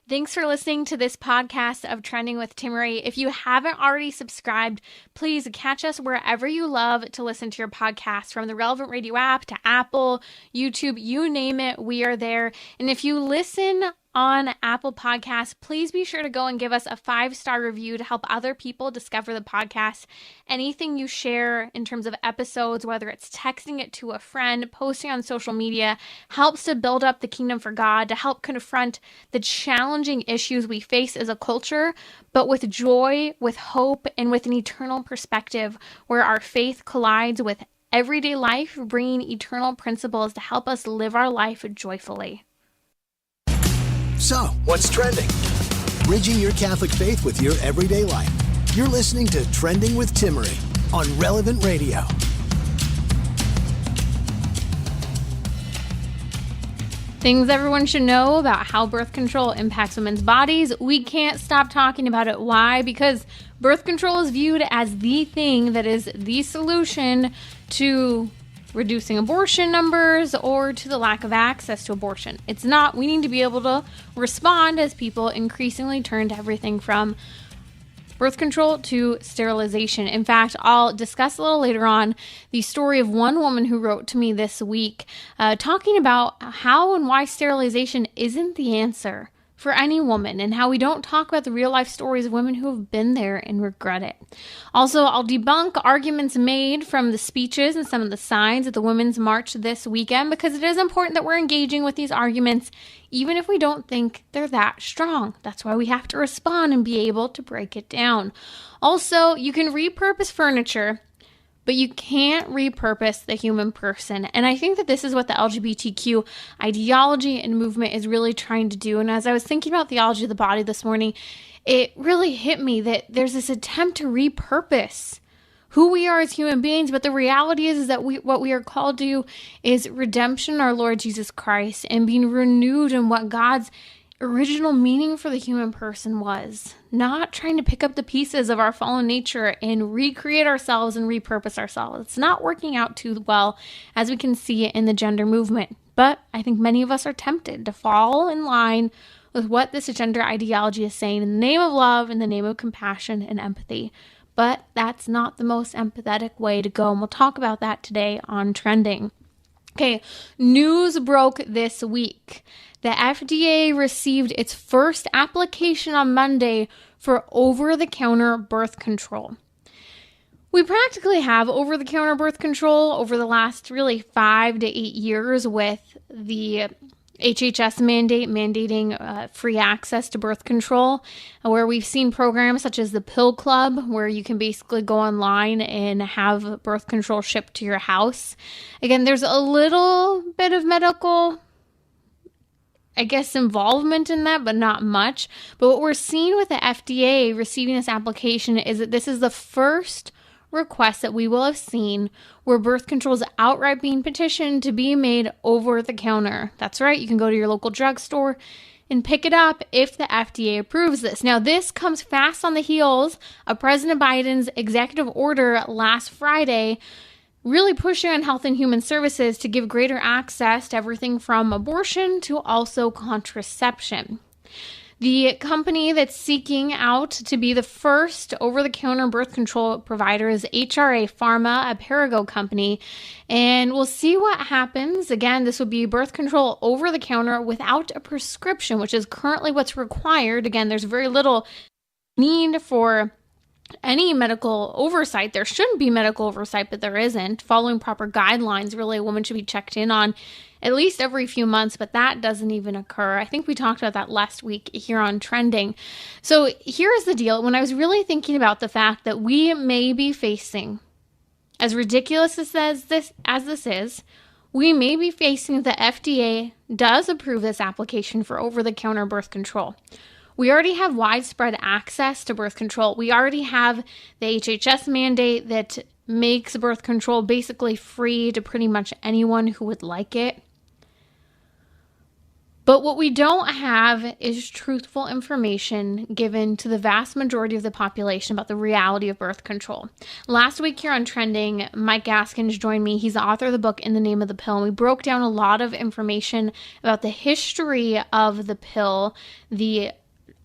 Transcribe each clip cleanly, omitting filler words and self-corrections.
Thanks for listening to this podcast of Trending with Timmerie. If you haven't already subscribed, please catch us wherever you love to listen to your podcast, from the relevant radio app to Apple, YouTube, you name it, we are there. And if you listen on Apple Podcasts, please be sure to go and give us a 5-star review to help other people discover the podcast. Anything you share in terms of episodes, whether it's texting it to a friend, posting on social media, helps to build up the kingdom for God, to help confront the challenging issues we face as a culture, but with joy, with hope, and with an eternal perspective where our faith collides with everyday life, bringing eternal principles to help us live our life joyfully. So, what's trending? Bridging your Catholic faith with your everyday life. You're listening to Trending with Timmerie on Relevant Radio. Things everyone should know about how birth control impacts women's bodies. We can't stop talking about it. Why? Because birth control is viewed as the thing that is the solution to reducing abortion numbers or to the lack of access to abortion. It's not. We need to be able to respond as people increasingly turn to everything from birth control to sterilization. In fact, I'll discuss a little later on the story of one woman who wrote to me this week talking about how and why sterilization isn't the answer for any woman, and how we don't talk about the real life stories of women who have been there and regret it. Also, I'll debunk arguments made from the speeches and some of the signs at the Women's March this weekend, because it is important that we're engaging with these arguments, even if we don't think they're that strong. That's why we have to respond and be able to break it down. Also, you can repurpose furniture, but you can't repurpose the human person. And I think that this is what the LGBTQ ideology and movement is really trying to do. And as I was thinking about theology of the body this morning, it really hit me that there's this attempt to repurpose who we are as human beings. But the reality is that what we are called to is redemption in our Lord Jesus Christ, and being renewed in what God's original meaning for the human person was, not trying to pick up the pieces of our fallen nature and recreate ourselves and repurpose ourselves. It's not working out too well, as we can see in the gender movement. But I think many of us are tempted to fall in line with what this gender ideology is saying in the name of love, in the name of compassion and empathy. But that's not the most empathetic way to go, and we'll talk about that today on Trending. Okay, news broke this week. The FDA received its first application on Monday for over-the-counter birth control. We practically have over-the-counter birth control over the last really 5 to 8 years, with the HHS mandate mandating free access to birth control, where we've seen programs such as the Pill Club, where you can basically go online and have birth control shipped to your house. Again, there's a little bit of medical, involvement in that, but not much. But what we're seeing with the FDA receiving this application is that this is the first request that we will have seen where birth control is outright being petitioned to be made over the counter. That's right, you can go to your local drugstore and pick it up if the FDA approves this. Now, this comes fast on the heels of President Biden's executive order last Friday, really pushing on Health and Human Services to give greater access to everything from abortion to also contraception. The company that's seeking out to be the first over-the-counter birth control provider is HRA Pharma, a Perrigo company, and we'll see what happens. Again, this would be birth control over-the-counter without a prescription, which is currently what's required. Again, there's very little need for any medical oversight. There shouldn't be medical oversight, but there isn't. Following proper guidelines, really, a woman should be checked in on at least every few months, but that doesn't even occur. I think we talked about that last week here on Trending. So here's the deal. When I was really thinking about the fact that we may be facing, as ridiculous as this is, we may be facing the FDA does approve this application for over-the-counter birth control. We already have widespread access to birth control. We already have the HHS mandate that makes birth control basically free to pretty much anyone who would like it. But what we don't have is truthful information given to the vast majority of the population about the reality of birth control. Last week here on Trending, Mike Gaskins joined me. He's the author of the book In the Name of the Pill. And we broke down a lot of information about the history of the pill, the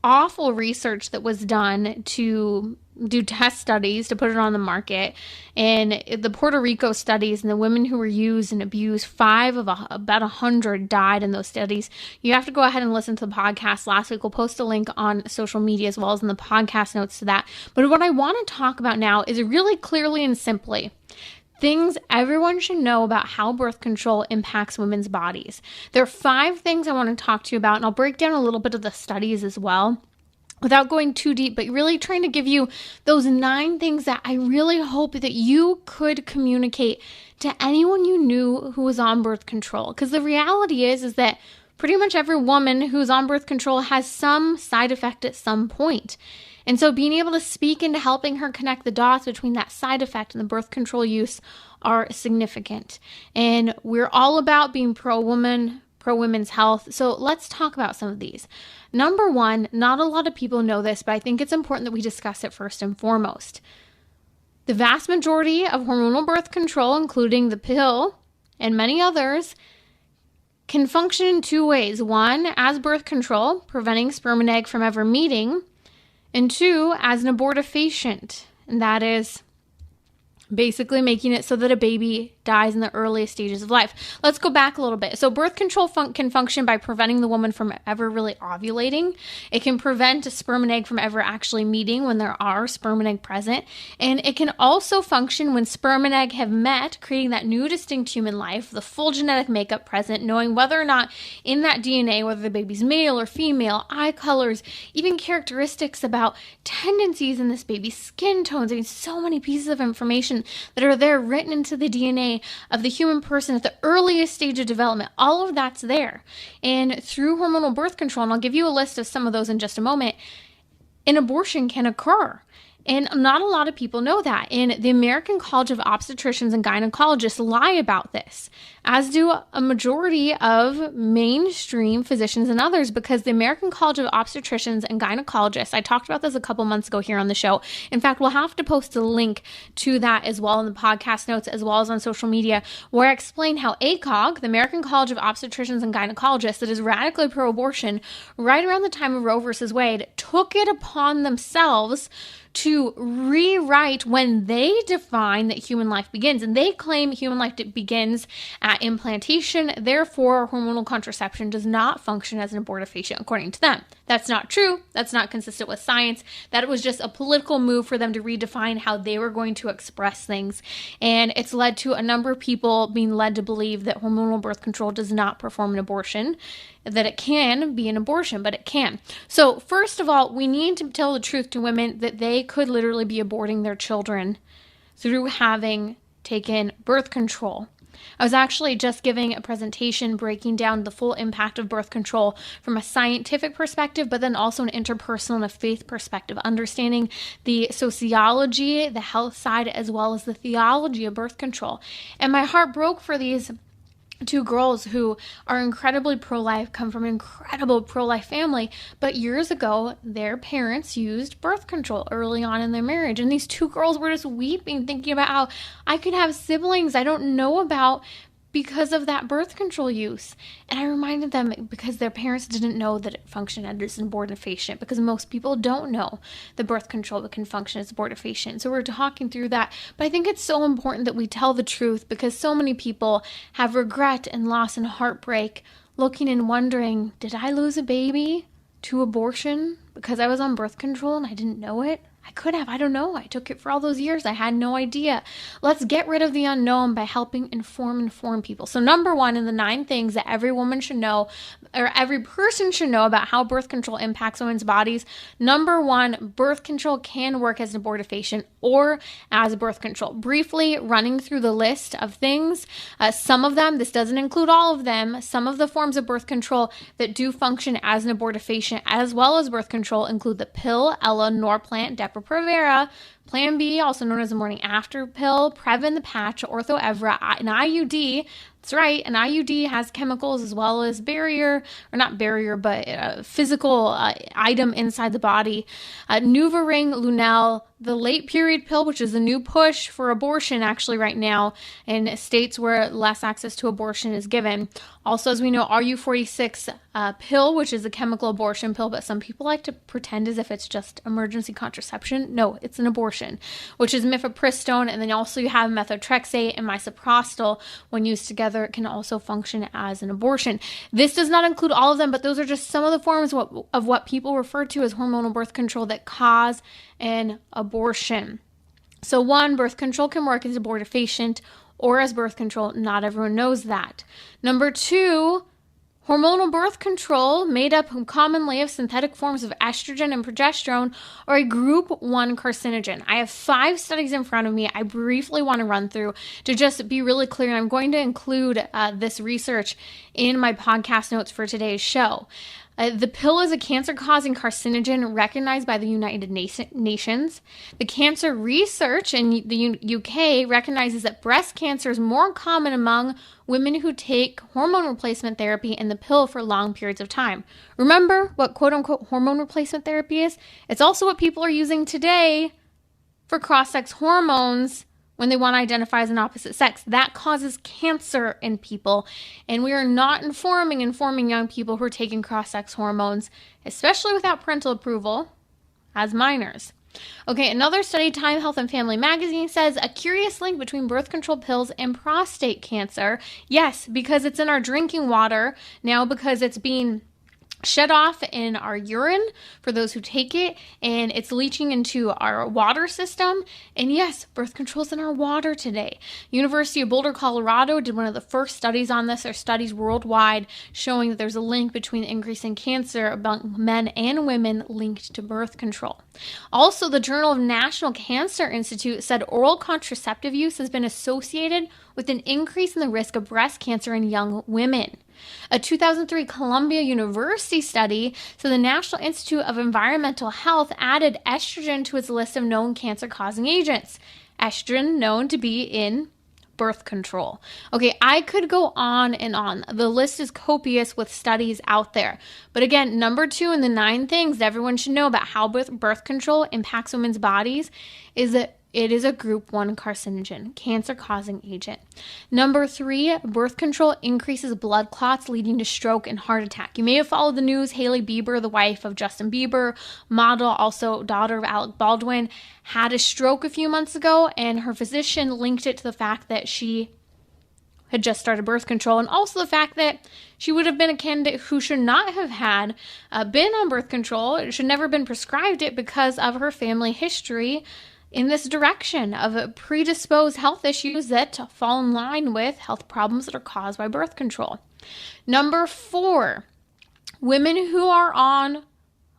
awful research that was done to do test studies to put it on the market, and the Puerto Rico studies and the women who were used and abused, about 100 died in those studies. You have to go ahead and listen to the podcast last week. We'll post a link on social media as well as in the podcast notes to that. But what I want to talk about now is really clearly and simply things everyone should know about how birth control impacts women's bodies. There are 5 things I want to talk to you about, and I'll break down a little bit of the studies as well, without going too deep, but really trying to give you those 9 things that I really hope that you could communicate to anyone you knew who was on birth control. Because the reality is that pretty much every woman who's on birth control has some side effect at some point. And so being able to speak into helping her connect the dots between that side effect and the birth control use are significant. And we're all about being pro-woman, pro-women's health. So let's talk about some of these. Number 1, not a lot of people know this, but I think it's important that we discuss it first and foremost. The vast majority of hormonal birth control, including the pill and many others, can function in 2 ways. 1, as birth control, preventing sperm and egg from ever meeting, and 2, as an abortifacient, and that is basically making it so that a baby dies in the earliest stages of life. Let's go back a little bit. So birth control can function by preventing the woman from ever really ovulating. It can prevent a sperm and egg from ever actually meeting when there are sperm and egg present. And it can also function when sperm and egg have met, creating that new distinct human life, the full genetic makeup present, knowing whether or not in that DNA, whether the baby's male or female, eye colors, even characteristics about tendencies in this baby's skin tones. I mean, so many pieces of information that are there written into the DNA of the human person at the earliest stage of development. All of that's there. And through hormonal birth control, and I'll give you a list of some of those in just a moment, an abortion can occur. And not a lot of people know that. And the American College of Obstetricians and Gynecologists lie about this, as do a majority of mainstream physicians and others, because the American College of Obstetricians and Gynecologists, I talked about this a couple months ago here on the show. In fact, we'll have to post a link to that as well in the podcast notes, as well as on social media, where I explain how ACOG, the American College of Obstetricians and Gynecologists, that is radically pro-abortion, right around the time of Roe versus Wade, took it upon themselves to rewrite when they define that human life begins. And they claim human life begins at implantation. Therefore, hormonal contraception does not function as an abortifacient, according to them. That's not true. That's not consistent with science. That it was just a political move for them to redefine how they were going to express things. And it's led to a number of people being led to believe that hormonal birth control does not perform an abortion, that it can be an abortion, but it can. So first of all, we need to tell the truth to women that they could literally be aborting their children through having taken birth control. I was actually just giving a presentation breaking down the full impact of birth control from a scientific perspective, but then also an interpersonal and a faith perspective, understanding the sociology, the health side, as well as the theology of birth control. And my heart broke for these 2 girls who are incredibly pro-life, come from an incredible pro-life family, but years ago, their parents used birth control early on in their marriage. And these 2 girls were just weeping, thinking about how I could have siblings I don't know about because of that birth control use. And I reminded them, because their parents didn't know that it functioned as an abortifacient, because most people don't know the birth control that can function as abortifacient. So we're talking through that. But I think it's so important that we tell the truth, because so many people have regret and loss and heartbreak, looking and wondering, did I lose a baby to abortion because I was on birth control and I didn't know it? I could have. I don't know. I took it for all those years. I had no idea. Let's get rid of the unknown by helping inform people. So number 1 in the 9 things that every woman should know, or every person should know about how birth control impacts women's bodies. Number 1, birth control can work as an abortifacient or as birth control. Briefly running through the list of things, some of them, this doesn't include all of them, some of the forms of birth control that do function as an abortifacient as well as birth control include the pill, Ella, Norplant, Depo-Provera, Plan B, also known as the morning after pill, Previn, the patch, Ortho Evra, an IUD, That's right. An IUD has chemicals as well as barrier, or not barrier, but a physical item inside the body. NuvaRing, Lunel, the late period pill, which is a new push for abortion actually right now in states where less access to abortion is given. Also, as we know, RU46 pill, which is a chemical abortion pill, but some people like to pretend as if it's just emergency contraception. No, it's an abortion, which is mifepristone. And then also you have methotrexate and misoprostol. When used together, it can also function as an abortion. This does not include all of them, but those are just some of the forms of what people refer to as hormonal birth control that cause an abortion. So one, birth control can work as abortifacient or as birth control. Not everyone knows that. Number two, hormonal birth control, made up commonly of synthetic forms of estrogen and progesterone, are a group 1 carcinogen. I have 5 studies in front of me I briefly want to run through to just be really clear, and I'm going to include this research in my podcast notes for today's show. The pill is a cancer-causing carcinogen recognized by the United Nations. The cancer research in the UK recognizes that breast cancer is more common among women who take hormone replacement therapy and the pill for long periods of time. Remember what quote-unquote hormone replacement therapy is? It's also what people are using today for cross-sex hormones when they want to identify as an opposite sex. That causes cancer in people, and we are not informing young people who are taking cross-sex hormones, especially without parental approval, as minors. Okay, another study, Time Health and Family Magazine, says a curious link between birth control pills and prostate cancer. Yes, because it's in our drinking water now, because it's being shed off in our urine for those who take it, and it's leaching into our water system. And yes, birth control's in our water today. University of Boulder, Colorado did one of the first studies on this, or studies worldwide, showing that there's a link between the increase in cancer among men and women linked to birth control. Also, the Journal of National Cancer Institute said oral contraceptive use has been associated with an increase in the risk of breast cancer in young women. A 2003 Columbia University study, so the National Institute of Environmental Health added estrogen to its list of known cancer-causing agents. Estrogen known to be in birth control. Okay, I could go on and on. The list is copious with studies out there. But again, number 2 in the 9 things that everyone should know about how birth control impacts women's bodies is that it is a group 1 carcinogen, cancer-causing agent. Number 3, birth control increases blood clots leading to stroke and heart attack. You may have followed the news. Hailey Bieber, the wife of Justin Bieber, model, also daughter of Alec Baldwin, had a stroke a few months ago, and her physician linked it to the fact that she had just started birth control, and also the fact that she would have been a candidate who should not have had been on birth control. It should never have been prescribed it because of her family history in this direction of predisposed health issues that fall in line with health problems that are caused by birth control. Number 4, women who are on a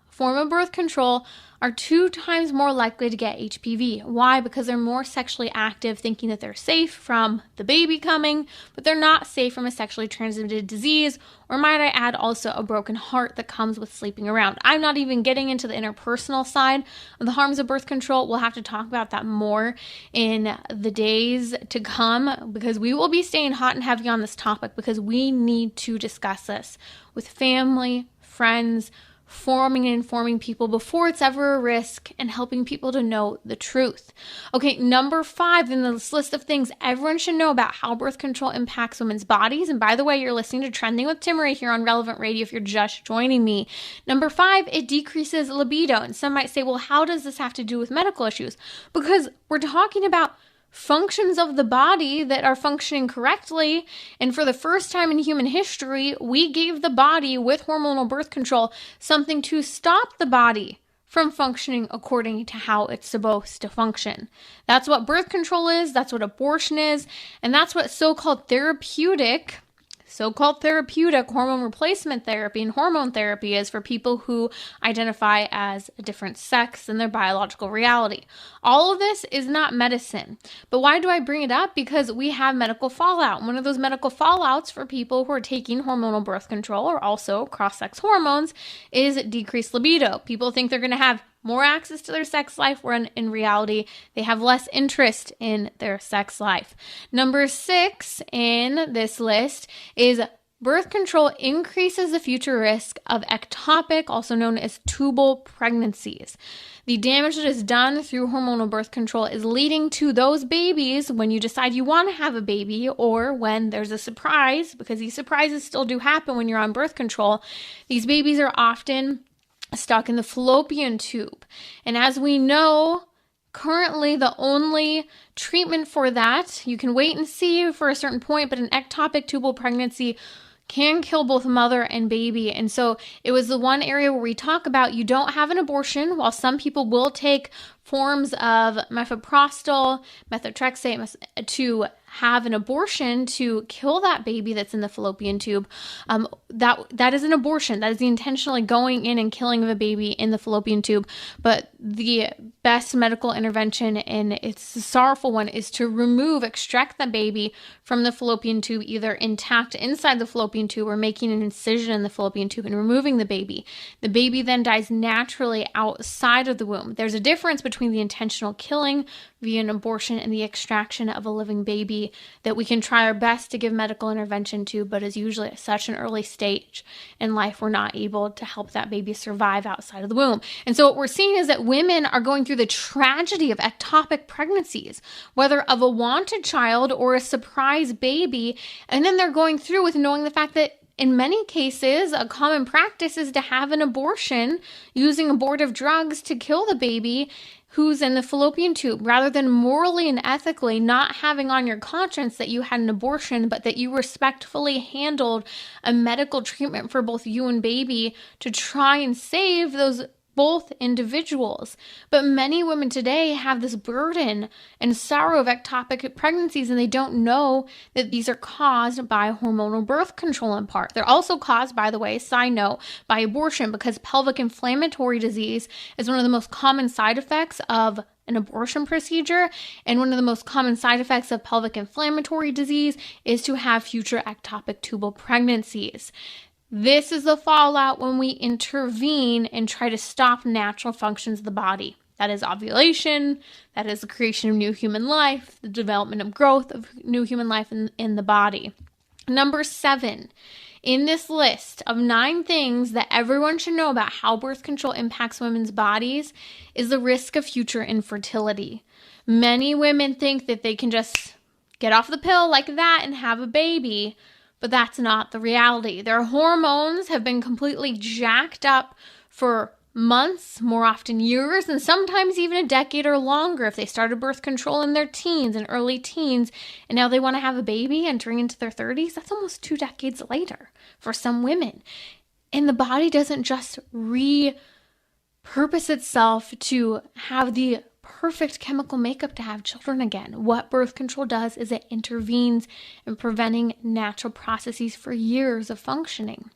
form of birth control are 2 times more likely to get HPV. Why? Because they're more sexually active, thinking that they're safe from the baby coming, but they're not safe from a sexually transmitted disease, or might I add, also a broken heart that comes with sleeping around. I'm not even getting into the interpersonal side of the harms of birth control. We'll have to talk about that more in the days to come, because we will be staying hot and heavy on this topic, because we need to discuss this with family, friends, forming and informing people before it's ever a risk, and helping people to know the truth. Okay, number 5 in this list of things everyone should know about how birth control impacts women's bodies. And by the way, you're listening to Trending with Timmerie here on Relevant Radio if you're just joining me. Number 5, it decreases libido. And some might say, well, how does this have to do with medical issues? Because we're talking about functions of the body that are functioning correctly. And for the first time in human history, we gave the body, with hormonal birth control, something to stop the body from functioning according to how it's supposed to function. That's what birth control is, that's what abortion is, and that's what so-called therapeutic hormone replacement therapy and hormone therapy is for people who identify as a different sex than their biological reality. All of this is not medicine. But why do I bring it up? Because we have medical fallout. One of those medical fallouts for people who are taking hormonal birth control, or also cross-sex hormones, is decreased libido. People think they're going to have more access to their sex life, when in reality, they have less interest in their sex life. Number 6 in this list is birth control increases the future risk of ectopic, also known as tubal pregnancies. The damage that is done through hormonal birth control is leading to those babies when you decide you want to have a baby, or when there's a surprise, because these surprises still do happen when you're on birth control. These babies are often stuck in the fallopian tube. And as we know, currently the only treatment for that, you can wait and see for a certain point, but an ectopic tubal pregnancy can kill both mother and baby. And so it was the one area where we talk about you don't have an abortion, while some people will take forms of mifepristone, methotrexate to have an abortion to kill that baby that's in the fallopian tube. That is an abortion. That is the intentionally going in and killing of a baby in the fallopian tube. But the best medical intervention, and it's a sorrowful one, is to extract the baby from the fallopian tube, either intact inside the fallopian tube or making an incision in the fallopian tube and removing the baby. The baby then dies naturally outside of the womb. There's a difference between the intentional killing via an abortion and the extraction of a living baby that we can try our best to give medical intervention to, but is usually at such an early stage in life we're not able to help that baby survive outside of the womb. And so what we're seeing is that women are going through the tragedy of ectopic pregnancies, whether of a wanted child or a surprise baby, and then they're going through with knowing the fact that in many cases, a common practice is to have an abortion using abortive drugs to kill the baby who's in the fallopian tube, rather than morally and ethically not having on your conscience that you had an abortion, but that you respectfully handled a medical treatment for both you and baby to try and save those both individuals. But many women today have this burden and sorrow of ectopic pregnancies, and they don't know that these are caused by hormonal birth control in part. They're also caused, by the way, side note, by abortion, because pelvic inflammatory disease is one of the most common side effects of an abortion procedure. And one of the most common side effects of pelvic inflammatory disease is to have future ectopic tubal pregnancies. This is the fallout when we intervene and try to stop natural functions of the body. That is ovulation, that is the creation of new human life, the development of growth of new human life in the body. Number 7, in this list of 9 things that everyone should know about how birth control impacts women's bodies is the risk of future infertility. Many women think that they can just get off the pill like that and have a baby, but that's not the reality. Their hormones have been completely jacked up for months, more often years, and sometimes even a decade or longer if they started birth control in their teens and early teens, and now they want to have a baby entering into their 30s. That's almost 2 decades later for some women. And the body doesn't just repurpose itself to have the perfect chemical makeup to have children again. What birth control does is it intervenes in preventing natural processes for years of functioning.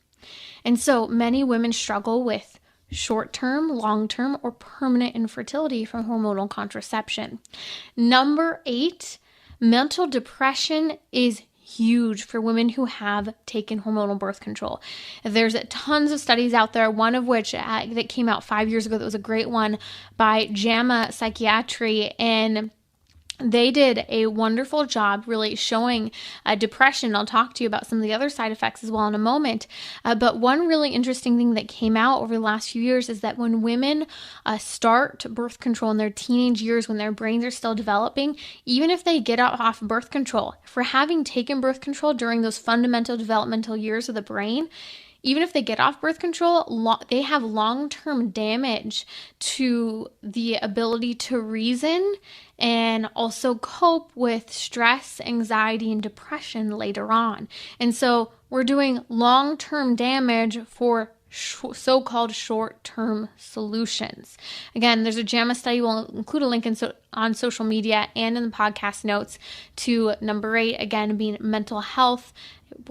And so many women struggle with short-term, long-term, or permanent infertility from hormonal contraception. Number 8, mental depression is huge for women who have taken hormonal birth control. There's tons of studies out there, one of which that came out 5 years ago that was a great one by JAMA Psychiatry, and they did a wonderful job really showing depression. I'll talk to you about some of the other side effects as well in a moment. But one really interesting thing that came out over the last few years is that when women start birth control in their teenage years, when their brains are still developing, even if they get off birth control, for having taken birth control during those fundamental developmental years of the brain, even if they get off birth control, they have long-term damage to the ability to reason and also cope with stress, anxiety, and depression later on. And so we're doing long-term damage for so-called short-term solutions. Again, there's a JAMA study. We'll include a link on social media and in the podcast notes to number 8, again, being mental health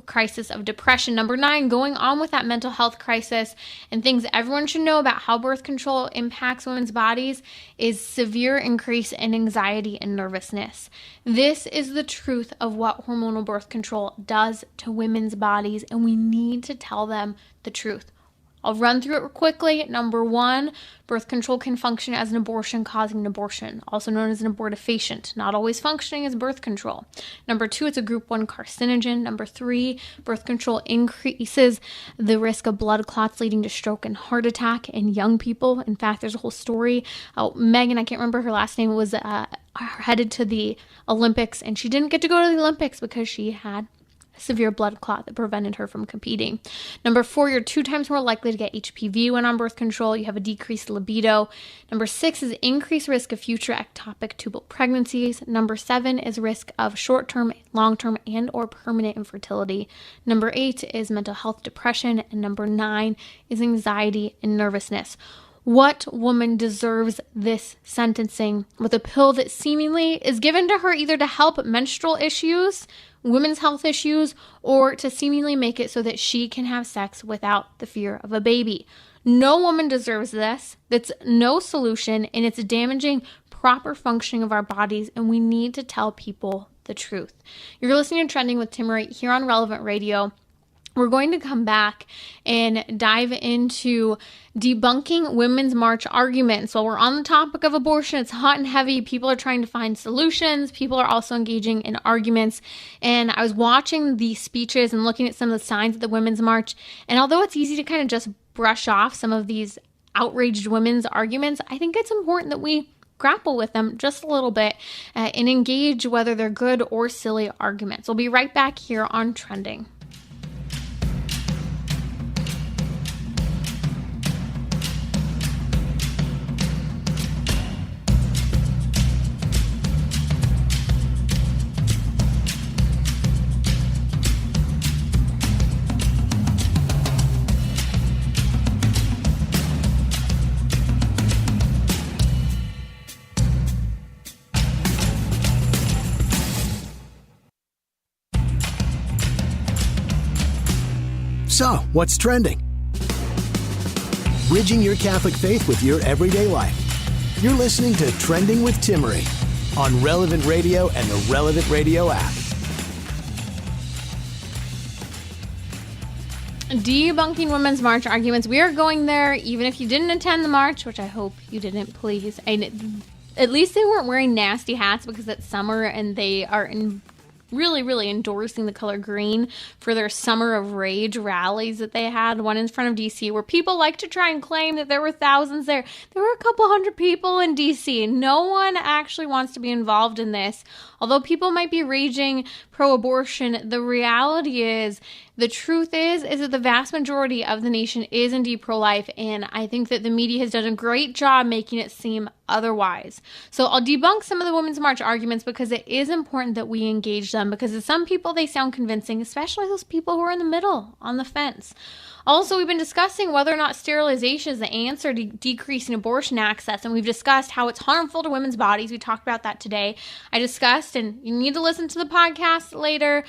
crisis of depression. Number 9, going on with that mental health crisis and things everyone should know about how birth control impacts women's bodies is severe increase in anxiety and nervousness. This is the truth of what hormonal birth control does to women's bodies, and we need to tell them the truth. I'll run through it quickly. Number 1, birth control can function as an abortion causing an abortion, also known as an abortifacient, not always functioning as birth control. Number 2, it's a group 1 carcinogen. Number 3, birth control increases the risk of blood clots leading to stroke and heart attack in young people. In fact, there's a whole story. Megan, I can't remember her last name, was headed to the Olympics, and she didn't get to go to the Olympics because she had severe blood clot that prevented her from competing. Number 4, you're 2 times more likely to get HPV when on birth control. You have a decreased libido. Number 6 is increased risk of future ectopic tubal pregnancies. Number 7 is risk of short-term, long-term, and or permanent infertility. Number 8 is mental health depression. And number 9 is anxiety and nervousness. What woman deserves this sentencing with a pill that seemingly is given to her either to help menstrual issues, women's health issues, or to seemingly make it so that she can have sex without the fear of a baby? No woman deserves this. That's no solution, and it's damaging proper functioning of our bodies, and we need to tell people the truth. You're listening to Trending with Timmerie here on Relevant Radio. We're going to come back and dive into debunking Women's March arguments. While we're on the topic of abortion, it's hot and heavy. People are trying to find solutions. People are also engaging in arguments. And I was watching the speeches and looking at some of the signs at the Women's March. And although it's easy to kind of just brush off some of these outraged women's arguments, I think it's important that we grapple with them just a little bit and engage whether they're good or silly arguments. We'll be right back here on Trending. So, what's trending? Bridging your Catholic faith with your everyday life. You're listening to Trending with Timmerie on Relevant Radio and the Relevant Radio app. Debunking Women's March arguments. We are going there even if you didn't attend the march, which I hope you didn't, please. And at least they weren't wearing nasty hats because it's summer and they are really endorsing the color green for their Summer of Rage rallies that they had. One in front of DC where people like to try and claim that there were thousands there. There were a couple hundred people in DC. No one actually wants to be involved in this. Although people might be raging pro-abortion, the reality is, the truth is that the vast majority of the nation is indeed pro-life, and I think that the media has done a great job making it seem otherwise. So I'll debunk some of the Women's March arguments because it is important that we engage them, because to some people they sound convincing, especially those people who are in the middle, on the fence. Also, we've been discussing whether or not sterilization is the answer to decreasing abortion access, and we've discussed how it's harmful to women's bodies. We talked about that today. I discussed, and you need to listen to the podcast later,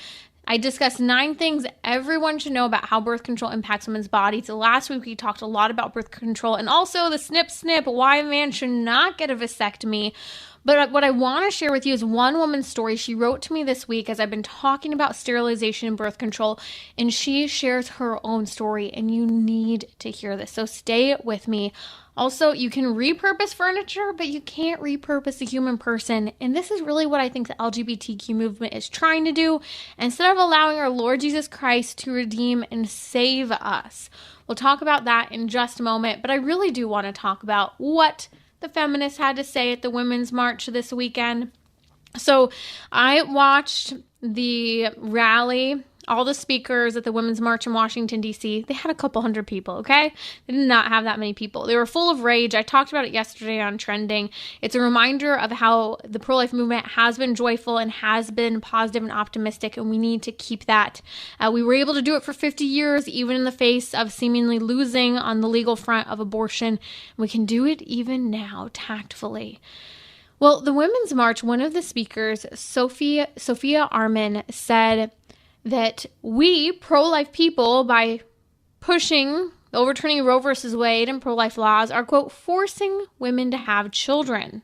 I discussed 9 things everyone should know about how birth control impacts women's bodies. Last week, we talked a lot about birth control and also the snip, why a man should not get a vasectomy. But what I want to share with you is one woman's story. She wrote to me this week as I've been talking about sterilization and birth control, and she shares her own story, and you need to hear this. So stay with me. Also, you can repurpose furniture, but you can't repurpose a human person. And this is really what I think the LGBTQ movement is trying to do, instead of allowing our Lord Jesus Christ to redeem and save us. We'll talk about that in just a moment, but I really do want to talk about what the feminists had to say at the Women's March this weekend. So I watched the rally, all the speakers at the Women's March in Washington, D.C. They had a couple hundred people, okay? They did not have that many people. They were full of rage. I talked about it yesterday on Trending. It's a reminder of how the pro-life movement has been joyful and has been positive and optimistic, and we need to keep that. We were able to do it for 50 years, even in the face of seemingly losing on the legal front of abortion. We can do it even now, tactfully. Well, the Women's March, one of the speakers, Sophia Arman, said that we pro-life people, by pushing overturning Roe versus Wade and pro-life laws, are, quote, forcing women to have children.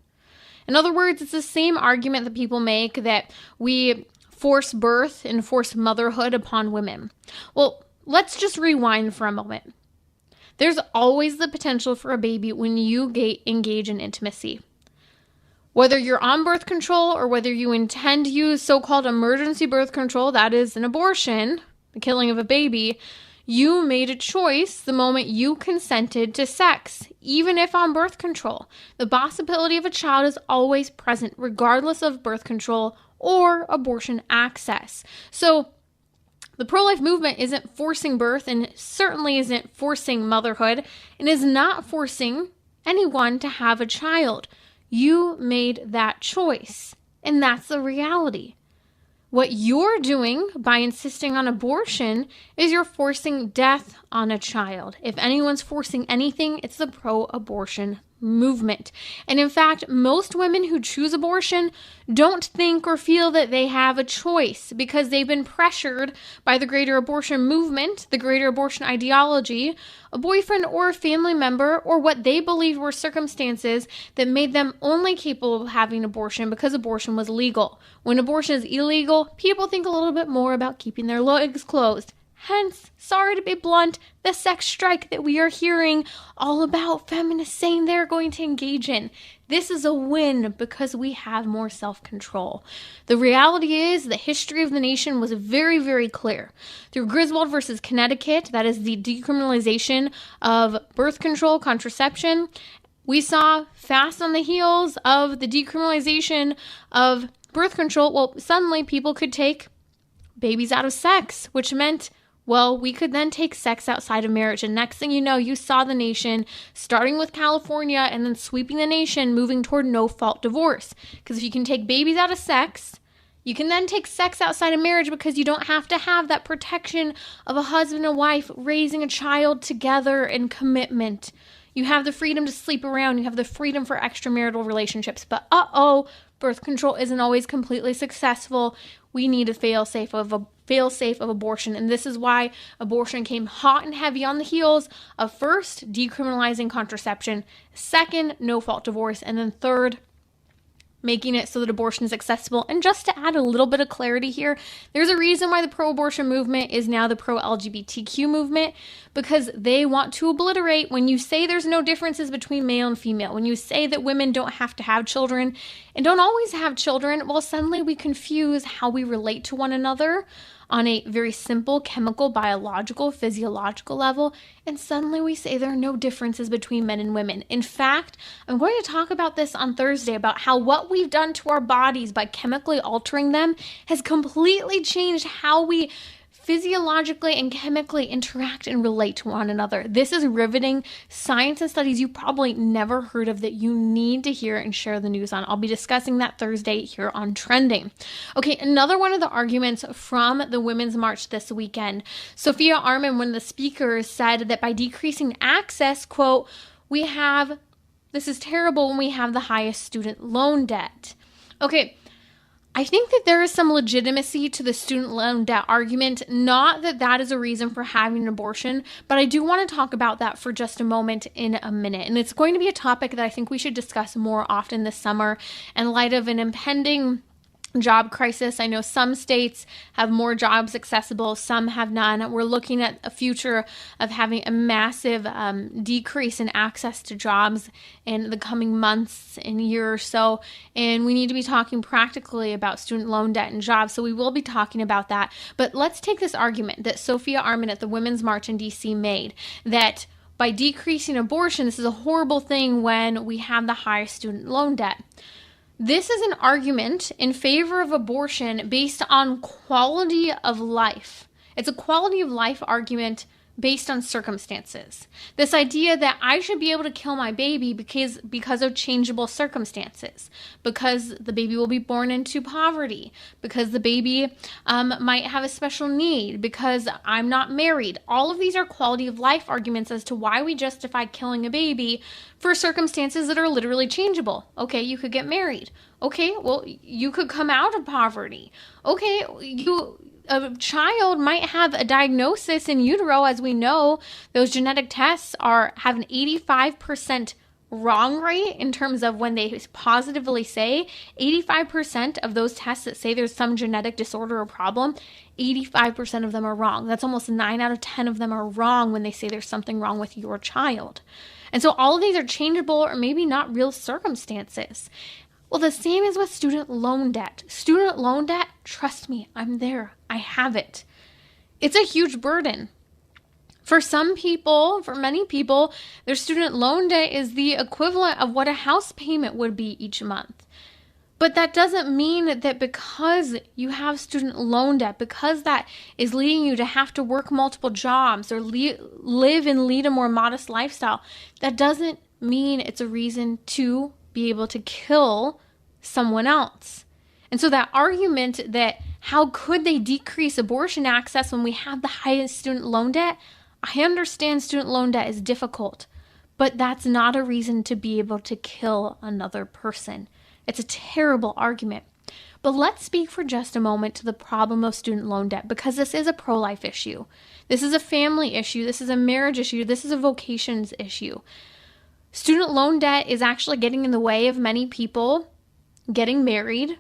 In other words, it's the same argument that people make that we force birth and force motherhood upon women. Well, let's just rewind for a moment. There's always the potential for a baby when you engage in intimacy. Whether you're on birth control or whether you intend to use so-called emergency birth control, that is an abortion, the killing of a baby, you made a choice the moment you consented to sex, even if on birth control. The possibility of a child is always present, regardless of birth control or abortion access. So the pro-life movement isn't forcing birth and certainly isn't forcing motherhood and is not forcing anyone to have a child. You made that choice, and that's the reality. What you're doing by insisting on abortion is you're forcing death on a child. If anyone's forcing anything, it's the pro-abortion movement. And in fact, most women who choose abortion don't think or feel that they have a choice because they've been pressured by the greater abortion movement, the greater abortion ideology, a boyfriend or a family member, or what they believed were circumstances that made them only capable of having abortion because abortion was legal. When abortion is illegal, people think a little bit more about keeping their legs closed. Hence, sorry to be blunt, the sex strike that we are hearing all about feminists saying they're going to engage in. This is a win because we have more self-control. The reality is the history of the nation was very, very clear. Through Griswold versus Connecticut, that is the decriminalization of birth control, contraception, we saw fast on the heels of the decriminalization of birth control, well, suddenly people could take babies out of sex, which meant we could then take sex outside of marriage. And next thing you know, you saw the nation starting with California and then sweeping the nation, moving toward no-fault divorce. Because if you can take babies out of sex, you can then take sex outside of marriage because you don't have to have that protection of a husband and wife raising a child together in commitment. You have the freedom to sleep around. You have the freedom for extramarital relationships. But birth control isn't always completely successful. We need a fail-safe of abortion. And this is why abortion came hot and heavy on the heels of first, decriminalizing contraception, second, no-fault divorce, and then third, making it so that abortion is accessible. And just to add a little bit of clarity here, there's a reason why the pro-abortion movement is now the pro-LGBTQ movement, because they want to obliterate when you say there's no differences between male and female, when you say that women don't have to have children and don't always have children, well, suddenly we confuse how we relate to one another on a very simple chemical, biological, physiological level, and suddenly we say there are no differences between men and women. In fact, I'm going to talk about this on Thursday, about how what we've done to our bodies by chemically altering them has completely changed how we physiologically and chemically interact and relate to one another. This is riveting science and studies you probably never heard of that you need to hear and share the news on. I'll be discussing that Thursday here on Trending. Okay, another one of the arguments from the Women's March this weekend, Sophia Arman, one of the speakers, said that by decreasing access, quote, this is terrible when we have the highest student loan debt. Okay, I think that there is some legitimacy to the student loan debt argument, not that that is a reason for having an abortion, but I do want to talk about that for just a moment in a minute. And it's going to be a topic that I think we should discuss more often this summer in light of an impending job crisis. I know some states have more jobs accessible, some have none. We're looking at a future of having a massive decrease in access to jobs in the coming months and year or so. And we need to be talking practically about student loan debt and jobs. So we will be talking about that. But let's take this argument that Sophia Arman at the Women's March in DC made, that by decreasing abortion, this is a horrible thing when we have the highest student loan debt. This is an argument in favor of abortion based on quality of life. It's a quality of life argument based on circumstances. This idea that I should be able to kill my baby because of changeable circumstances, because the baby will be born into poverty, because the baby might have a special need, because I'm not married. All of these are quality of life arguments as to why we justify killing a baby for circumstances that are literally changeable. Okay, you could get married. Okay, well, you could come out of poverty. Okay, a child might have a diagnosis in utero. As we know, those genetic tests have an 85% wrong rate in terms of when they positively say 85% of those tests that say there's some genetic disorder or problem, 85% of them are wrong. That's almost 9 out of 10 of them are wrong when they say there's something wrong with your child. And so all of these are changeable or maybe not real circumstances. Well, the same is with student loan debt. Student loan debt, trust me, I'm there. I have it. It's a huge burden. For some people, for many people, their student loan debt is the equivalent of what a house payment would be each month. But that doesn't mean that because you have student loan debt, because that is leading you to have to work multiple jobs or live and lead a more modest lifestyle, that doesn't mean it's a reason to be able to kill someone else. And so that argument that how could they decrease abortion access when we have the highest student loan debt? I understand student loan debt is difficult, but that's not a reason to be able to kill another person. It's a terrible argument. But let's speak for just a moment to the problem of student loan debt, because this is a pro-life issue. This is a family issue. This is a marriage issue. This is a vocations issue. Student loan debt is actually getting in the way of many people getting married,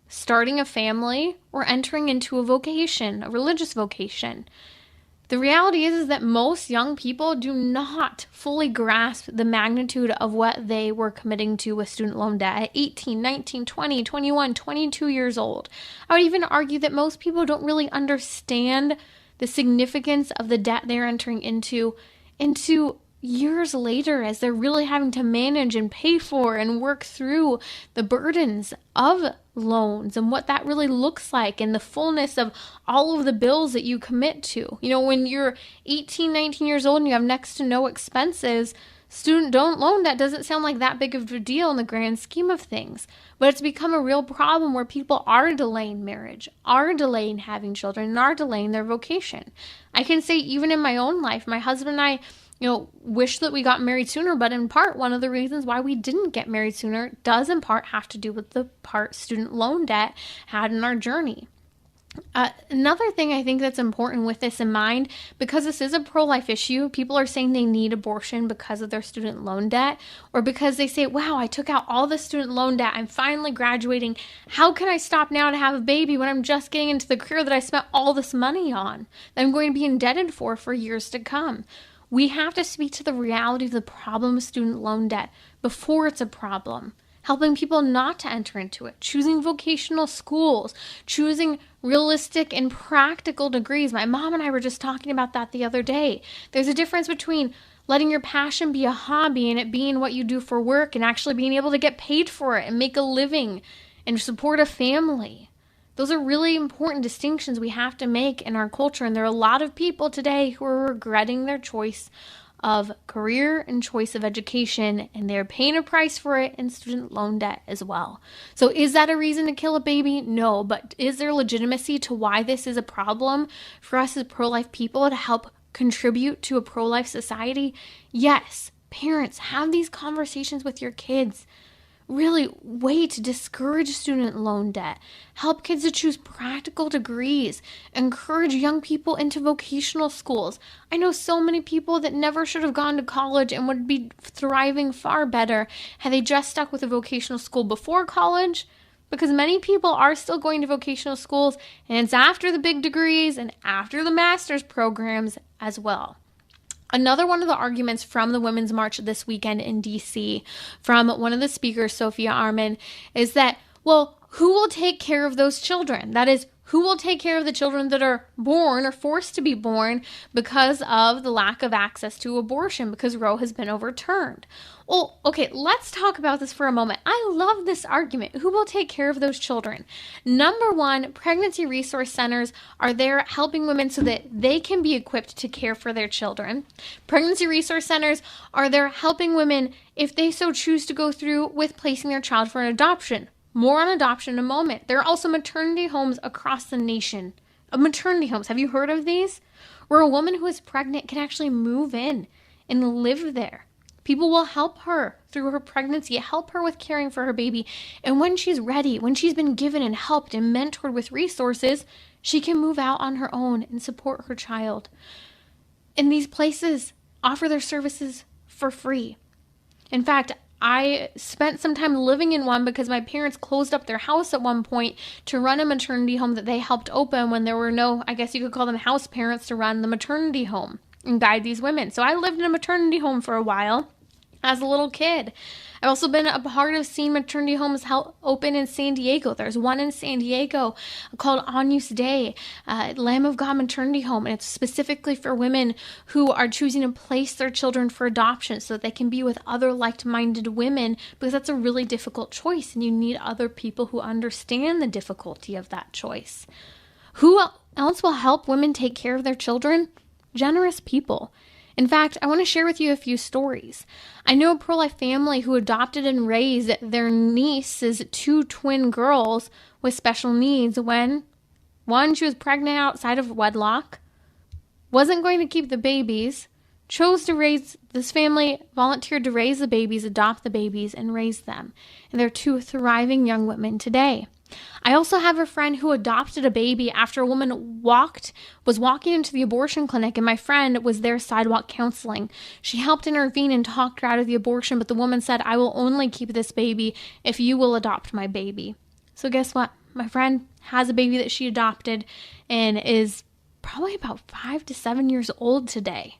starting a family, or entering into a vocation, a religious vocation. The reality is that most young people do not fully grasp the magnitude of what they were committing to with student loan debt at 18, 19, 20, 21, 22 years old. I would even argue that most people don't really understand the significance of the debt they're entering into years later, as they're really having to manage and pay for and work through the burdens of loans and what that really looks like and the fullness of all of the bills that you commit to. You know, when you're 18, 19 years old and you have next to no expenses, student loan debt doesn't sound like that big of a deal in the grand scheme of things. But it's become a real problem where people are delaying marriage, are delaying having children, and are delaying their vocation. I can say even in my own life, my husband and I wish that we got married sooner, but in part, one of the reasons why we didn't get married sooner does in part have to do with the part student loan debt had in our journey. Another thing I think that's important with this in mind, because this is a pro-life issue, people are saying they need abortion because of their student loan debt, or because they say, wow, I took out all the student loan debt, I'm finally graduating, how can I stop now to have a baby when I'm just getting into the career that I spent all this money on, that I'm going to be indebted for years to come? We have to speak to the reality of the problem of student loan debt before it's a problem, helping people not to enter into it, choosing vocational schools, choosing realistic and practical degrees. My mom and I were just talking about that the other day. There's a difference between letting your passion be a hobby and it being what you do for work and actually being able to get paid for it and make a living and support a family. Those are really important distinctions we have to make in our culture, and there are a lot of people today who are regretting their choice of career and choice of education, and they're paying a price for it in student loan debt as well. So is that a reason to kill a baby? No, but is there legitimacy to why this is a problem for us as pro-life people to help contribute to a pro-life society? Yes. Parents, have these conversations with your kids. Really way to discourage student loan debt, help kids to choose practical degrees, encourage young people into vocational schools. I know so many people that never should have gone to college and would be thriving far better had they just stuck with a vocational school before college, because many people are still going to vocational schools, and it's after the big degrees and after the master's programs as well. Another one of the arguments from the Women's March this weekend in D.C. from one of the speakers, Sophia Arman, is that, well, who will take care of those children? That is, who will take care of the children that are born or forced to be born because of the lack of access to abortion, because Roe has been overturned? Well, okay, let's talk about this for a moment. I love this argument. Who will take care of those children? Number one, pregnancy resource centers are there helping women so that they can be equipped to care for their children. Pregnancy resource centers are there helping women if they so choose to go through with placing their child for an adoption. More on adoption in a moment. There are also maternity homes across the nation. Maternity homes, have you heard of these? Where a woman who is pregnant can actually move in and live there. People will help her through her pregnancy, help her with caring for her baby. And when she's ready, when she's been given and helped and mentored with resources, she can move out on her own and support her child. And these places offer their services for free. In fact, I spent some time living in one because my parents closed up their house at one point to run a maternity home that they helped open when there were no, I guess you could call them house parents to run the maternity home and guide these women. So I lived in a maternity home for a while as a little kid. I've also been a part of seeing maternity homes open in San Diego. There's one in San Diego called Agnus Dei, Lamb of God Maternity Home, and it's specifically for women who are choosing to place their children for adoption so that they can be with other like-minded women, because that's a really difficult choice, and you need other people who understand the difficulty of that choice. Who else will help women take care of their children? Generous people. In fact, I want to share with you a few stories. I know a pro-life family who adopted and raised their niece's 2 twin girls with special needs when, one, she was pregnant outside of wedlock, wasn't going to keep the babies, this family volunteered to raise the babies, adopt the babies, and raise them. And they're 2 thriving young women today. I also have a friend who adopted a baby after a woman was walking into the abortion clinic, and my friend was there sidewalk counseling. She helped intervene and talked her out of the abortion, but the woman said, "I will only keep this baby if you will adopt my baby." So guess what? My friend has a baby that she adopted and is probably about 5 to 7 years old today.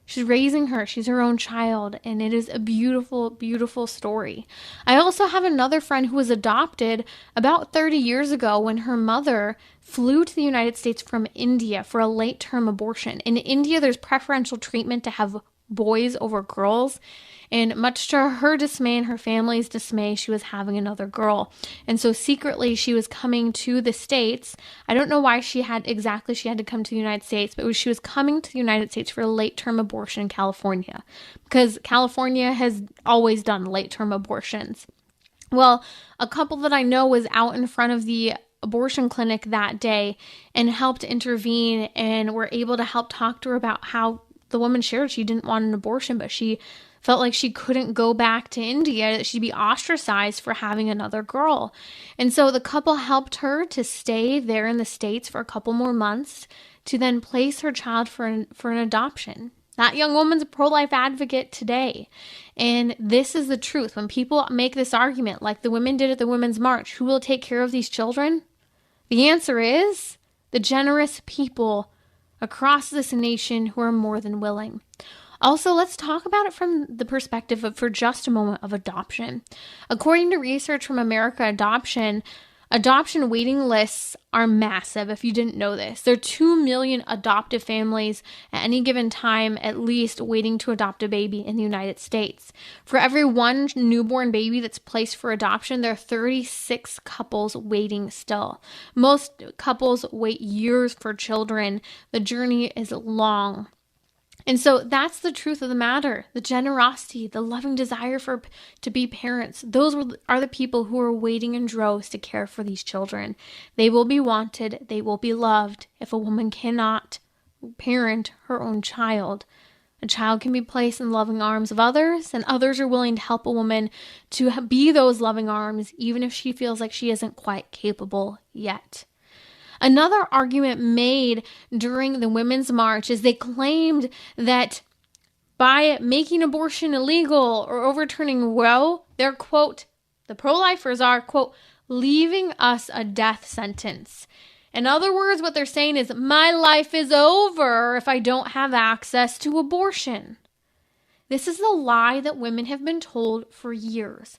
She's raising her. She's her own child, and it is a beautiful, beautiful story. I also have another friend who was adopted about 30 years ago when her mother flew to the United States from India for a late-term abortion. In India, there's preferential treatment to have boys over girls, and much to her dismay and her family's dismay, she was having another girl. And so secretly, she was coming to the States. I don't know why she had to come to the United States, but she was coming to the United States for a late-term abortion in California, because California has always done late-term abortions. Well, a couple that I know was out in front of the abortion clinic that day and helped intervene, and were able to help talk to her about how the woman shared she didn't want an abortion, but she felt like she couldn't go back to India, that she'd be ostracized for having another girl. And so the couple helped her to stay there in the States for a couple more months to then place her child for an adoption. That young woman's a pro-life advocate today. And this is the truth. When people make this argument, like the women did at the Women's March, who will take care of these children? The answer is the generous people across this nation who are more than willing. Also, let's talk about it from the perspective of, for just a moment, of adoption. According to research from America Adoption waiting lists are massive, if you didn't know this. There are 2 million adoptive families at any given time, at least, waiting to adopt a baby in the United States. For every 1 newborn baby that's placed for adoption, there are 36 couples waiting still. Most couples wait years for children. The journey is long. And so that's the truth of the matter. The generosity, the loving desire to be parents, those are the people who are waiting in droves to care for these children. They will be wanted. They will be loved. If a woman cannot parent her own child, a child can be placed in the loving arms of others, and others are willing to help a woman to be those loving arms, even if she feels like she isn't quite capable yet. Another argument made during the Women's March is they claimed that by making abortion illegal or overturning Roe, they're, quote, the pro-lifers are, quote, leaving us a death sentence. In other words, what they're saying is, my life is over if I don't have access to abortion. This is the lie that women have been told for years.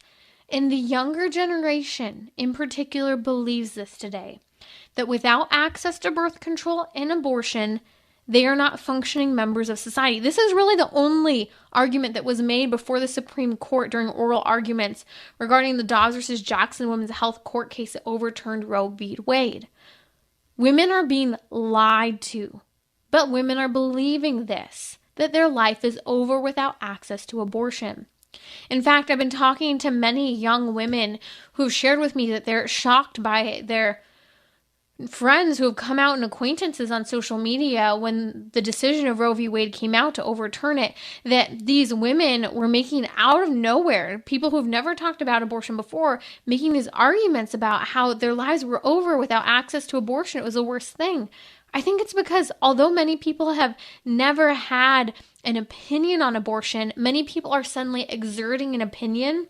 And the younger generation in particular believes this today, that without access to birth control and abortion, they are not functioning members of society. This is really the only argument that was made before the Supreme Court during oral arguments regarding the Dobbs versus Jackson Women's Health Court case that overturned Roe v. Wade. Women are being lied to, but women are believing this, that their life is over without access to abortion. In fact, I've been talking to many young women who've shared with me that they're shocked by their friends who have come out and acquaintances on social media when the decision of Roe v. Wade came out to overturn it, that these women were making out of nowhere, people who have never talked about abortion before, making these arguments about how their lives were over without access to abortion. It was the worst thing. I think it's because although many people have never had an opinion on abortion, many people are suddenly exerting an opinion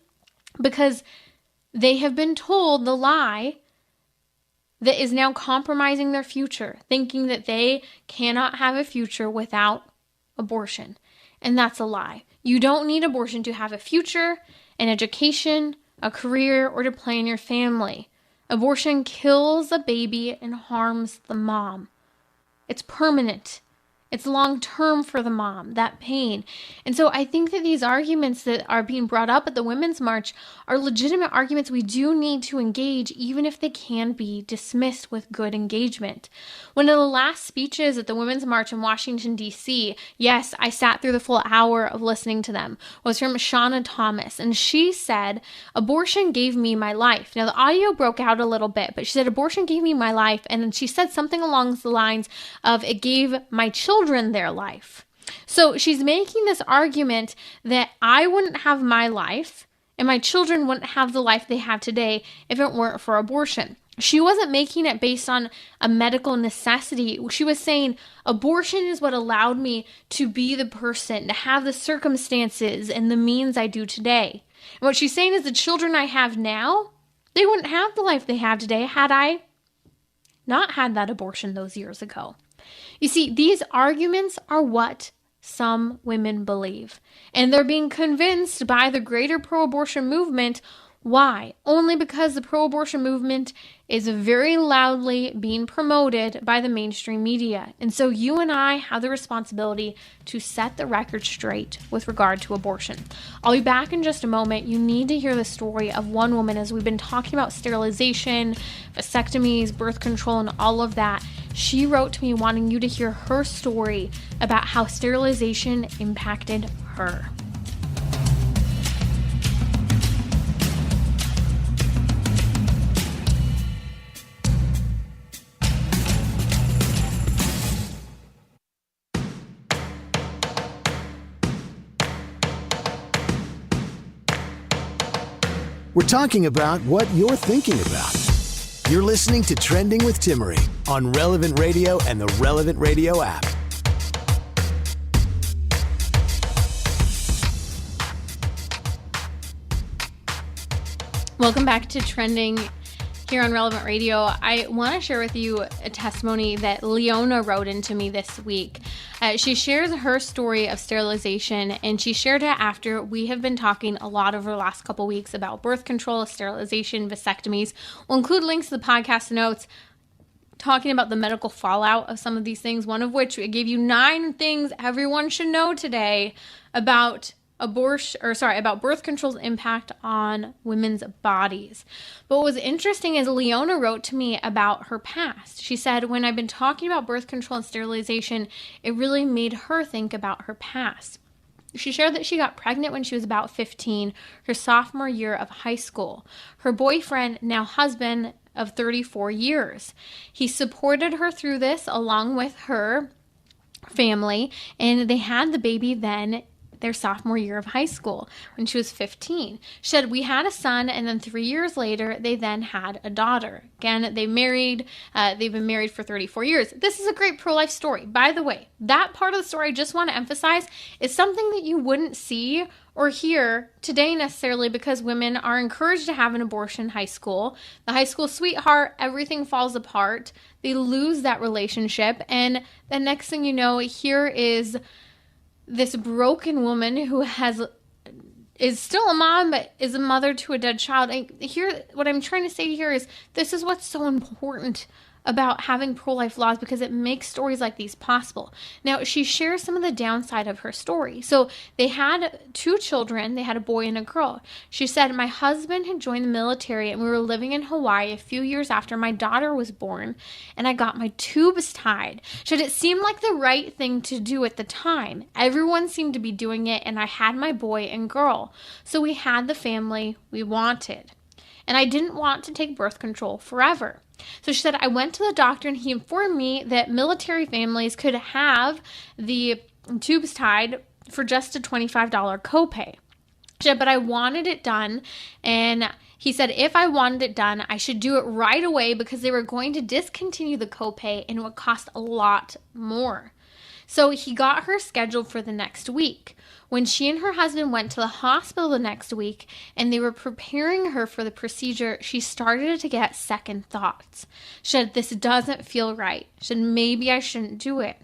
because they have been told the lie that is now compromising their future, thinking that they cannot have a future without abortion. And that's a lie. You don't need abortion to have a future, an education, a career, or to plan your family. Abortion kills a baby and harms the mom. It's permanent. It's long-term for the mom, that pain. And so I think that these arguments that are being brought up at the Women's March are legitimate arguments we do need to engage, even if they can be dismissed with good engagement. One of the last speeches at the Women's March in Washington, D.C., yes, I sat through the full hour of listening to them, was from Shauna Thomas. And she said, abortion gave me my life. Now, the audio broke out a little bit, but she said, abortion gave me my life. And then she said something along the lines of, it gave my children their life. So she's making this argument that I wouldn't have my life and my children wouldn't have the life they have today if it weren't for abortion. She wasn't making it based on a medical necessity. She was saying abortion is what allowed me to be the person, to have the circumstances and the means I do today. And what she's saying is the children I have now, they wouldn't have the life they have today had I not had that abortion those years ago. You see, these arguments are what some women believe, and they're being convinced by the greater pro-abortion movement. Why? Only because the pro-abortion movement is very loudly being promoted by the mainstream media. And so you and I have the responsibility to set the record straight with regard to abortion. I'll be back in just a moment. You need to hear the story of one woman as we've been talking about sterilization, vasectomies, birth control, and all of that. She wrote to me wanting you to hear her story about how sterilization impacted her. We're talking about what you're thinking about. You're listening to Trending with Timmerie on Relevant Radio and the Relevant Radio app. Welcome back to Trending here on Relevant Radio. I want to share with you a testimony that Leona wrote into me this week. She shares her story of sterilization, and she shared it after we have been talking a lot over the last couple weeks about birth control, sterilization, vasectomies. We'll include links to the podcast notes talking about the medical fallout of some of these things, one of which I gave you 9 things everyone should know today about about birth control's impact on women's bodies. But what was interesting is Leona wrote to me about her past. She said, when I've been talking about birth control and sterilization, it really made her think about her past. She shared that she got pregnant when she was about 15, her sophomore year of high school. Her boyfriend, now husband of 34 years. He supported her through this along with her family, and they had the baby then their sophomore year of high school when she was 15. She said, we had a son, and then 3 years later, they then had a daughter. Again, they married. They've been married for 34 years. This is a great pro-life story. By the way, that part of the story I just want to emphasize is something that you wouldn't see or hear today necessarily because women are encouraged to have an abortion in high school. The high school sweetheart, everything falls apart. They lose that relationship. And the next thing you know, here is this broken woman who is still a mom, but is a mother to a dead child. And here, what I'm trying to say here is this is what's so important about having pro-life laws, because it makes stories like these possible. Now, she shares some of the downside of her story. So they had 2 children. They had a boy and a girl. She said, my husband had joined the military and we were living in Hawaii a few years after my daughter was born, and I got my tubes tied. Should it seem like the right thing to do at the time? Everyone seemed to be doing it, and I had my boy and girl. So we had the family we wanted. And I didn't want to take birth control forever. So she said, I went to the doctor and he informed me that military families could have the tubes tied for just a $25 copay. She said, but I wanted it done. And he said, if I wanted it done, I should do it right away because they were going to discontinue the copay and it would cost a lot more. So he got her scheduled for the next week. When she and her husband went to the hospital the next week and they were preparing her for the procedure, she started to get second thoughts. She said, this doesn't feel right. She said, maybe I shouldn't do it.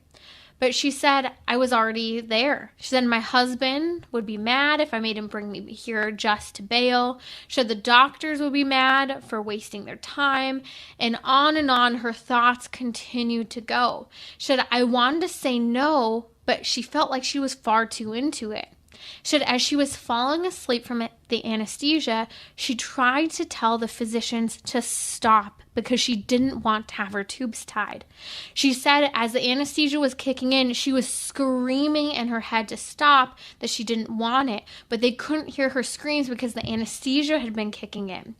But she said, I was already there. She said, my husband would be mad if I made him bring me here just to bail. She said, the doctors would be mad for wasting their time. And on her thoughts continued to go. She said, I wanted to say no, but she felt like she was far too into it. She said, as she was falling asleep from the anesthesia, she tried to tell the physicians to stop because she didn't want to have her tubes tied. She said as the anesthesia was kicking in, she was screaming in her head to stop, that she didn't want it, but they couldn't hear her screams because the anesthesia had been kicking in.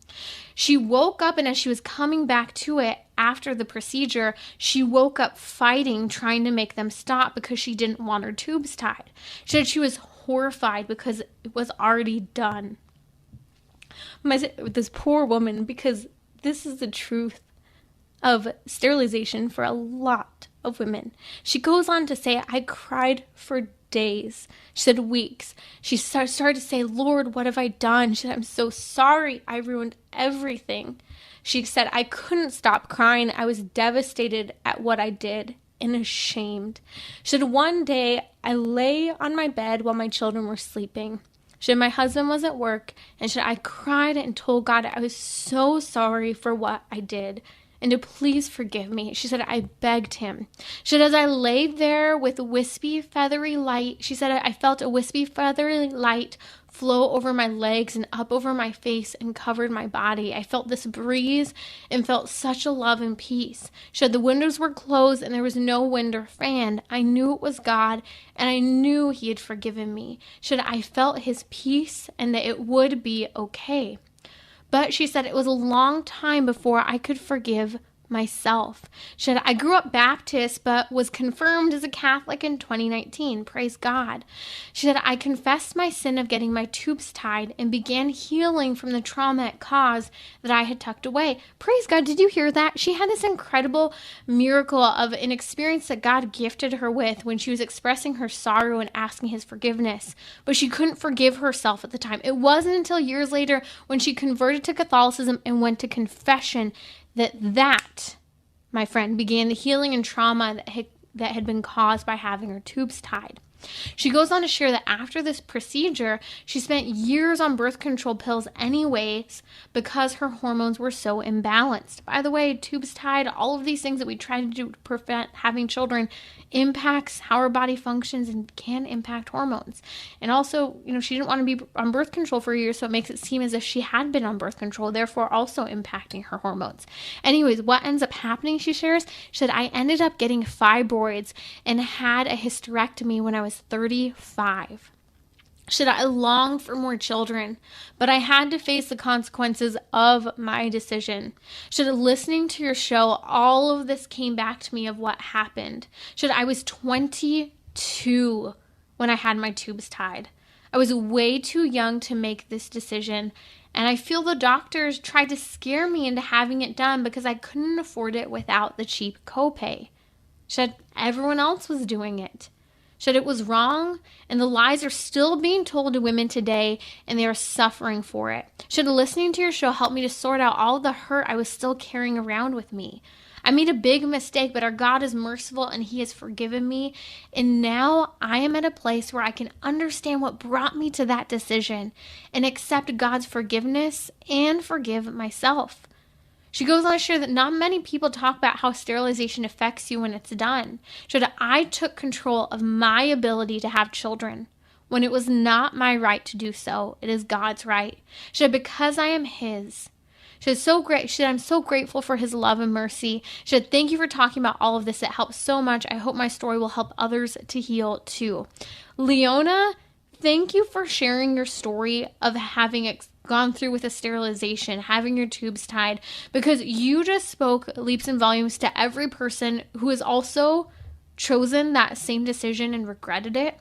She woke up, and as she was coming back to it after the procedure, she woke up fighting, trying to make them stop because she didn't want her tubes tied. She said she was horrified because it was already done. This poor woman, because this is the truth of sterilization for a lot of women. She goes on to say, I cried for days. She said weeks. She started to say, Lord, what have I done? She said, I'm so sorry. I ruined everything. She said, I couldn't stop crying. I was devastated at what I did and ashamed. She said, one day I lay on my bed while my children were sleeping. She said, my husband was at work, and she said, I cried and told God I was so sorry for what I did and to please forgive me. She said, I begged him. She said, as I laid there with a wispy, feathery light, she said, I felt a wispy, feathery light flow over my legs and up over my face and covered my body. I felt this breeze and felt such a love and peace. She said, the windows were closed and there was no wind or fan. I knew it was God and I knew he had forgiven me. She said, I felt his peace and that it would be okay. But she said, it was a long time before I could forgive myself. She said, I grew up Baptist, but was confirmed as a Catholic in 2019. Praise God. She said, I confessed my sin of getting my tubes tied and began healing from the trauma it caused that I had tucked away. Praise God. Did you hear that? She had this incredible miracle of an experience that God gifted her with when she was expressing her sorrow and asking his forgiveness, but she couldn't forgive herself at the time. It wasn't until years later when she converted to Catholicism and went to confession that, my friend, began the healing and trauma that had been caused by having her tubes tied. She goes on to share that after this procedure, she spent years on birth control pills anyways because her hormones were so imbalanced. By the way, tubes tied, all of these things that we try to do to prevent having children impacts how our body functions and can impact hormones. And also, she didn't want to be on birth control for years, so it makes it seem as if she had been on birth control, therefore also impacting her hormones. Anyways, what ends up happening, she shares, she said, I ended up getting fibroids and had a hysterectomy when I was 35. Should I long for more children, but I had to face the consequences of my decision. Should listening to your show, all of this came back to me of what happened. Should I was 22 when I had my tubes tied. I was way too young to make this decision, and I feel the doctors tried to scare me into having it done because I couldn't afford it without the cheap copay. Should everyone else was doing it. Should it was wrong, and the lies are still being told to women today, and they are suffering for it. Should listening to your show help me to sort out all the hurt I was still carrying around with me. I made a big mistake, but our God is merciful, and he has forgiven me, and now I am at a place where I can understand what brought me to that decision and accept God's forgiveness and forgive myself. She goes on to share that not many people talk about how sterilization affects you when it's done. She said, I took control of my ability to have children when it was not my right to do so. It is God's right. She said, because I am his. She said, I'm so grateful for his love and mercy. She said, thank you for talking about all of this. It helps so much. I hope my story will help others to heal too. Leona, thank you for sharing your story of having gone through with a sterilization, having your tubes tied, because you just spoke leaps and volumes to every person who has also chosen that same decision and regretted it.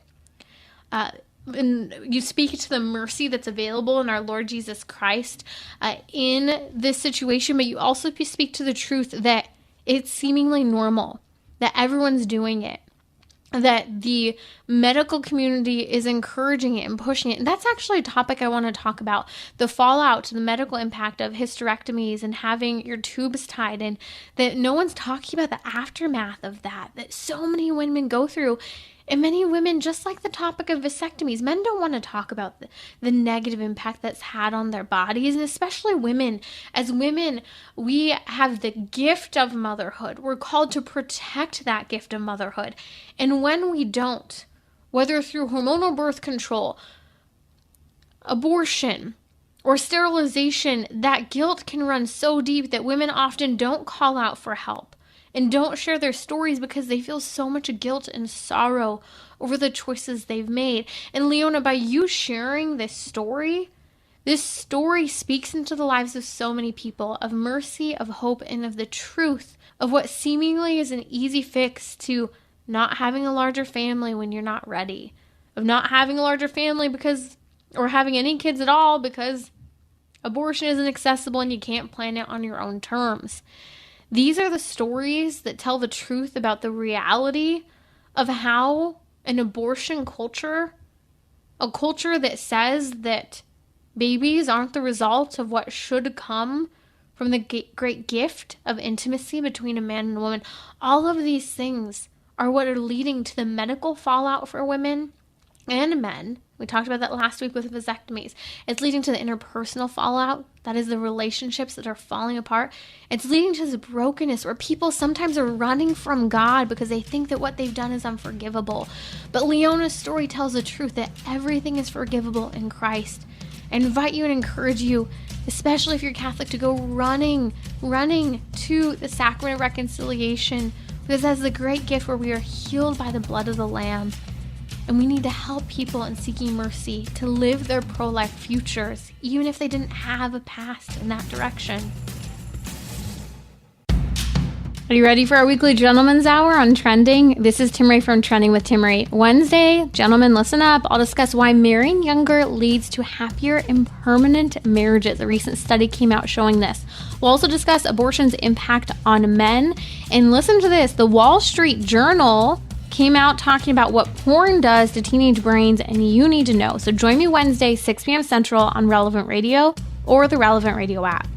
and you speak to the mercy that's available in our Lord Jesus Christ in this situation, but you also speak to the truth that it's seemingly normal, that everyone's doing it, that the medical community is encouraging it and pushing it. And that's actually a topic I want to talk about, the fallout, the medical impact of hysterectomies and having your tubes tied, and that no one's talking about the aftermath of that so many women go through. And many women, just like the topic of vasectomies, men don't want to talk about the negative impact that's had on their bodies, and especially women. As women, we have the gift of motherhood. We're called to protect that gift of motherhood. And when we don't, whether through hormonal birth control, abortion, or sterilization, that guilt can run so deep that women often don't call out for help and don't share their stories because they feel so much guilt and sorrow over the choices they've made. And Leona, by you sharing this story speaks into the lives of so many people, of mercy, of hope, and of the truth of what seemingly is an easy fix to not having a larger family when you're not ready, of not having a larger family or having any kids at all because abortion isn't accessible and you can't plan it on your own terms. These are the stories that tell the truth about the reality of how an abortion culture, a culture that says that babies aren't the result of what should come from the great gift of intimacy between a man and a woman. All of these things are what are leading to the medical fallout for women and men. We talked about that last week with vasectomies. It's leading to the interpersonal fallout. That is the relationships that are falling apart. It's leading to this brokenness where people sometimes are running from God because they think that what they've done is unforgivable. But Leona's story tells the truth that everything is forgivable in Christ. I invite you and encourage you, especially if you're Catholic, to go running to the sacrament of reconciliation, because that's the great gift where we are healed by the blood of the Lamb. And we need to help people in seeking mercy to live their pro-life futures, even if they didn't have a past in that direction. Are you ready for our weekly Gentleman's Hour on Trending? This is Timmerie from Trending with Timmerie. Wednesday, gentlemen, listen up. I'll discuss why marrying younger leads to happier and permanent marriages. A recent study came out showing this. We'll also discuss abortion's impact on men. And listen to this. The Wall Street Journal came out talking about what porn does to teenage brains, and you need to know. So join me Wednesday, 6 p.m. Central on Relevant Radio or the Relevant Radio app.